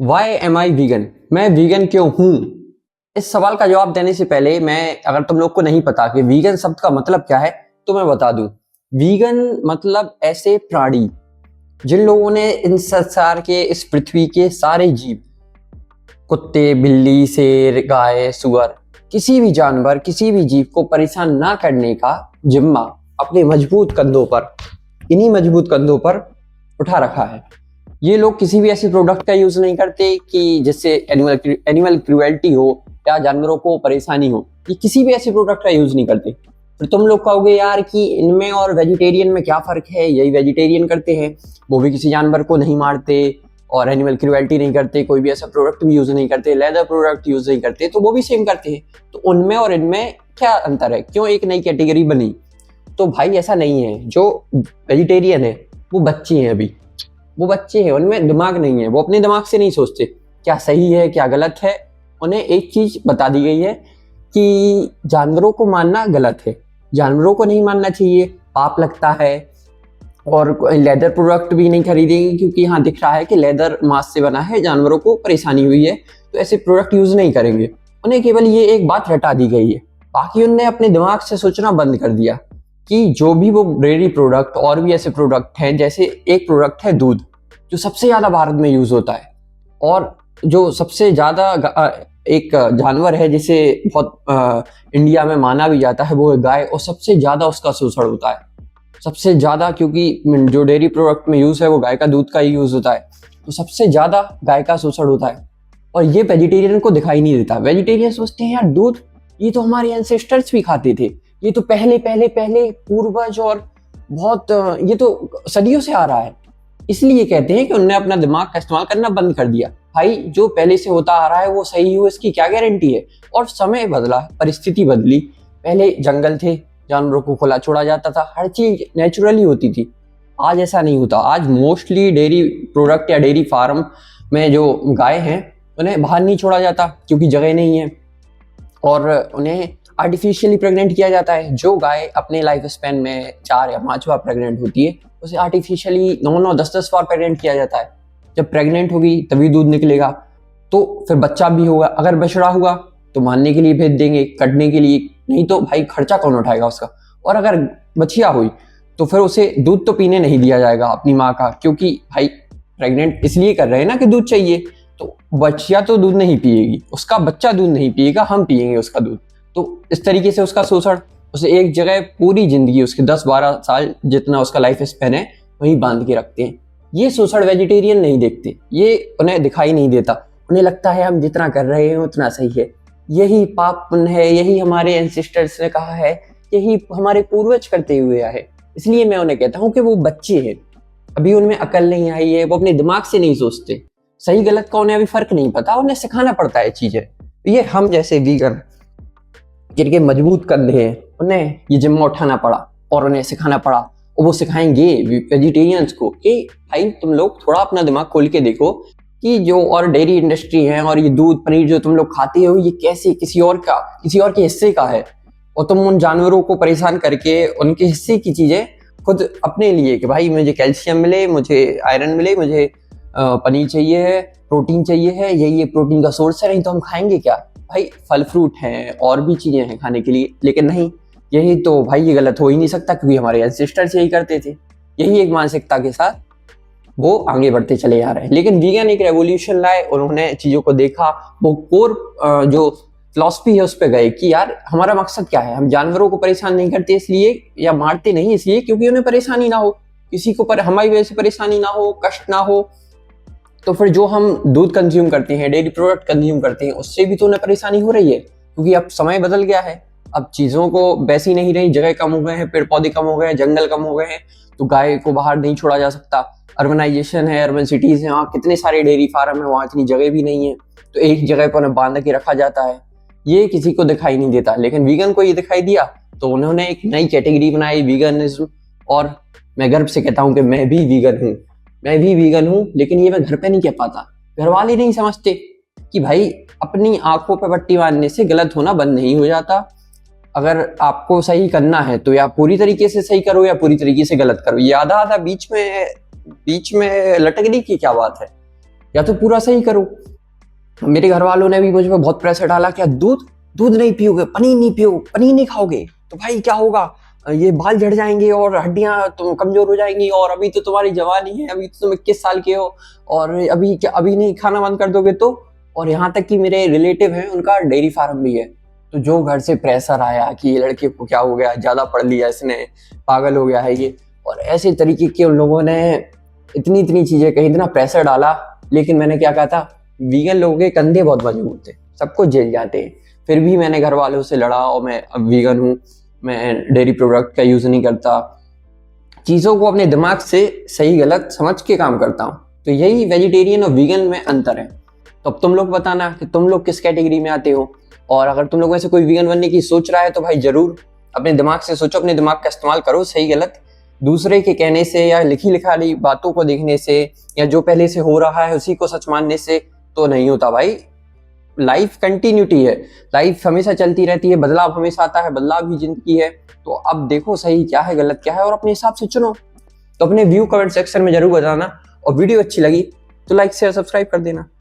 Y M आई vegan? मैं vegan क्यों हूँ? इस सवाल का जवाब देने से पहले अगर तुम लोग को नहीं पता कि वीगन शब्द का मतलब क्या है तो मैं बता दूं। वीगन मतलब ऐसे प्राणी जिन लोगों ने इन संसार के, इस पृथ्वी के सारे जीव, कुत्ते, बिल्ली, शेर, गाय, सुअर, किसी भी जानवर, किसी भी जीव को परेशान ना करने का जिम्मा अपने मजबूत कंधों पर, इन्हीं मजबूत कंधों पर उठा रखा है। ये लोग किसी भी ऐसे प्रोडक्ट का यूज नहीं करते कि जिससे एनिमल क्रूएल्टी हो या जानवरों को परेशानी हो। ये किसी भी ऐसे प्रोडक्ट का यूज नहीं करते। फिर तुम लोग कहोगे यार कि इनमें और वेजिटेरियन में क्या फर्क है? यही वेजिटेरियन करते हैं, वो भी किसी जानवर को नहीं मारते और एनिमल क्रूएल्टी नहीं करते, कोई भी ऐसा प्रोडक्ट भी यूज नहीं करते, लेदर प्रोडक्ट यूज नहीं करते, तो वो भी सेम करते हैं। तो उनमें और इनमें क्या अंतर है? क्यों एक नई कैटेगरी बनी? तो भाई ऐसा नहीं है। जो वेजिटेरियन है वो बच्चे हैं, अभी वो बच्चे हैं, उनमें दिमाग नहीं है, वो अपने दिमाग से नहीं सोचते क्या सही है क्या गलत है। उन्हें एक चीज बता दी गई है कि जानवरों को मारना गलत है, जानवरों को नहीं मारना चाहिए, पाप लगता है। और लेदर प्रोडक्ट भी नहीं खरीदेंगे क्योंकि यहाँ दिख रहा है कि लेदर मांस से बना है, जानवरों को परेशानी हुई है, तो ऐसे प्रोडक्ट यूज नहीं करेंगे। उन्हें केवल ये एक बात रटा दी गई है, बाकी उन्हें अपने दिमाग से सोचना बंद कर दिया कि जो भी वो डेयरी प्रोडक्ट और भी ऐसे प्रोडक्ट हैं, जैसे एक प्रोडक्ट है दूध, जो सबसे ज्यादा भारत में यूज होता है, और जो सबसे ज्यादा एक जानवर है जिसे बहुत इंडिया में माना भी जाता है, वो है गाय, और सबसे ज्यादा उसका शोषण होता है, सबसे ज्यादा, क्योंकि जो डेयरी प्रोडक्ट में यूज है वो गाय का दूध का ही यूज होता है, तो सबसे ज्यादा गाय का शोषण होता है। और ये वेजिटेरियन को दिखाई नहीं देता। वेजिटेरियन सोचते हैं यार दूध ये तो हमारे एंसेस्टर्स भी खाते थे, ये तो पहले पहले पहले पूर्वज, और बहुत ये तो सदियों से आ रहा है। इसलिए कहते हैं कि उन्होंने अपना दिमाग का इस्तेमाल करना बंद कर दिया। भाई जो पहले से होता आ रहा है वो सही हो, इसकी क्या गारंटी है? और समय बदला, परिस्थिति बदली, पहले जंगल थे, जानवरों को खुला छोड़ा जाता था, हर चीज नेचुरली होती थी। आज ऐसा नहीं होता। आज मोस्टली डेयरी प्रोडक्ट या डेयरी फार्म में जो गाय हैं उन्हें बाहर नहीं छोड़ा जाता क्योंकि जगह नहीं है, और उन्हें आर्टिफिशियली प्रेग्नेंट किया जाता है। जो गाय अपने लाइफ स्पैन में 4 या 5 बार प्रेग्नेंट होती है, उसे आर्टिफिशियली 9-9, 10-10 बार प्रेग्नेंट किया जाता है। जब प्रेग्नेंट होगी तभी दूध निकलेगा, तो फिर बच्चा भी होगा। अगर बछड़ा हुआ तो मारने के लिए भेज देंगे, कटने के लिए, नहीं तो भाई खर्चा कौन उठाएगा उसका। और अगर बछिया हुई तो फिर उसे दूध तो पीने नहीं दिया जाएगा अपनी माँ का, क्योंकि भाई प्रेग्नेंट इसलिए कर रहे हैं ना कि दूध चाहिए, तो बछिया तो दूध नहीं पिएगी, उसका बच्चा दूध नहीं पिएगा, हम पिएंगे उसका दूध। तो इस तरीके से उसका शोषण, उसे एक जगह पूरी जिंदगी, उसके 10-12 साल जितना उसका लाइफ स्पैन है, वहीं बांध के रखते हैं। ये शोषण वेजिटेरियन नहीं देखते, ये उन्हें दिखाई नहीं देता। उन्हें लगता है हम जितना कर रहे हैं उतना सही है, यही पाप पुण्य है, यही हमारे एंसेस्टर्स ने कहा है, यही हमारे पूर्वज करते हुए आए। इसलिए मैं उन्हें कहता हूँ कि वो बच्चे हैं, अभी उनमें अकल नहीं आई है, वो अपने दिमाग से नहीं सोचते, सही गलत का उन्हें अभी फर्क नहीं पता, उन्हें सिखाना पड़ता है चीजें। ये हम जैसे वीगन जिनके मजबूत कंधे हैं, उन्हें ये जिम्मा उठाना पड़ा और उन्हें सिखाना पड़ा, और वो सिखाएंगे वेजिटेरियंस को कि भाई तुम लोग थोड़ा अपना दिमाग खोल के देखो कि जो और डेयरी इंडस्ट्री है और ये दूध पनीर जो तुम लोग खाते हो, ये कैसे किसी और के हिस्से का है, और तुम उन जानवरों को परेशान करके उनके हिस्से की चीजें खुद अपने लिए, कि भाई मुझे कैल्शियम मिले, मुझे आयरन मिले, मुझे पनीर चाहिए है, प्रोटीन चाहिए है, यही प्रोटीन का सोर्स है, नहीं तो हम खाएंगे क्या? भाई फल फ्रूट हैं और भी चीजें हैं खाने के लिए, लेकिन नहीं, यही तो भाई ये गलत हो ही नहीं सकता क्योंकि हमारे एंसेस्टर्स यही करते थे। यही एक मानसिकता के साथ वो आगे बढ़ते चले जा रहे हैं। लेकिन वीगन एक रेवोल्यूशन लाए, उन्होंने चीजों को देखा, वो कोर जो फिलॉसफी है उस पर गए कि यार हमारा मकसद क्या है, हम जानवरों को परेशान नहीं करते इसलिए, या मारते नहीं इसलिए क्योंकि उन्हें परेशानी ना हो, किसी को हमारी वजह से परेशानी ना हो, कष्ट ना हो। तो फिर जो हम दूध कंज्यूम करते हैं, डेयरी प्रोडक्ट कंज्यूम करते हैं, उससे भी तो उन्हें परेशानी हो रही है, क्योंकि अब समय बदल गया है, अब चीजों को वैसी नहीं रही, जगह कम हो गए हैं, पेड़ पौधे कम हो गए हैं, जंगल कम हो गए हैं, तो गाय को बाहर नहीं छोड़ा जा सकता। अर्बनाइजेशन है, अर्बन सिटीज है, वहाँ कितने सारे डेयरी फार्म है, वहाँ इतनी जगह भी नहीं है, तो एक जगह पर उन्हें बांध के रखा जाता है। ये किसी को दिखाई नहीं देता, लेकिन वीगन को ये दिखाई दिया, तो उन्होंने एक नई कैटेगरी बनाई, वीगनिज्म। और मैं गर्व से कहता हूँ कि मैं भी वीगन हूँ, मैं भी वीगन हूँ, लेकिन ये मैं घर पे नहीं कह पाता। घर वाले नहीं समझते कि भाई अपनी आंखों पे पट्टी बांधने से गलत होना बंद नहीं हो जाता। अगर आपको सही करना है तो या पूरी तरीके से सही करो या पूरी तरीके से गलत करो, ये आधा आधा बीच में लटकने की क्या बात है? या तो पूरा सही करो। मेरे घर वालों ने भी मुझ पर बहुत प्रेशर डाला, क्या दूध दूध नहीं पियोगे, पनीर नहीं पियो, पनीर नहीं खाओगे तो भाई क्या होगा, ये बाल झड़ जाएंगे और हड्डियां तुम कमजोर हो जाएंगी, और अभी तो तुम्हारी जवानी है, अभी तो तुम 21 साल के हो, और अभी क्या अभी नहीं खाना बंद कर दोगे तो। और यहाँ तक कि मेरे रिलेटिव हैं, उनका डेयरी फार्म भी है, तो जो घर से प्रेशर आया कि ये लड़के को क्या हो गया, ज्यादा पढ़ लिया इसने, पागल हो गया है ये, और ऐसे तरीके के उन लोगों ने इतनी इतनी चीजें कही, इतना प्रेशर डाला। लेकिन मैंने क्या कहा था, वीगन लोगों के कंधे बहुत मजबूत थे, सबको झेल जाते हैं। फिर भी मैंने घर वालों से लड़ा और मैं अब वीगन हूँ, मैं डेयरी प्रोडक्ट का यूज नहीं करता, चीजों को अपने दिमाग से सही गलत समझ के काम करता हूँ। तो यही वेजिटेरियन और वीगन में अंतर है। तो अब तुम लोग बताना कि तुम लोग किस कैटेगरी में आते हो, और अगर तुम लोग में से कोई वीगन बनने की सोच रहा है तो भाई जरूर अपने दिमाग से सोचो, अपने दिमाग का इस्तेमाल करो, सही गलत दूसरे के कहने से या लिखी लिखाई बातों को देखने से या जो पहले से हो रहा है उसी को सच मानने से तो नहीं होता भाई। लाइफ कंटिन्यूटी है, लाइफ हमेशा चलती रहती है, बदलाव हमेशा आता है, बदलाव ही जिंदगी है। तो अब देखो सही क्या है गलत क्या है और अपने हिसाब से चुनो। तो अपने व्यू कमेंट सेक्शन में जरूर बताना, और वीडियो अच्छी लगी तो लाइक शेयर सब्सक्राइब कर देना।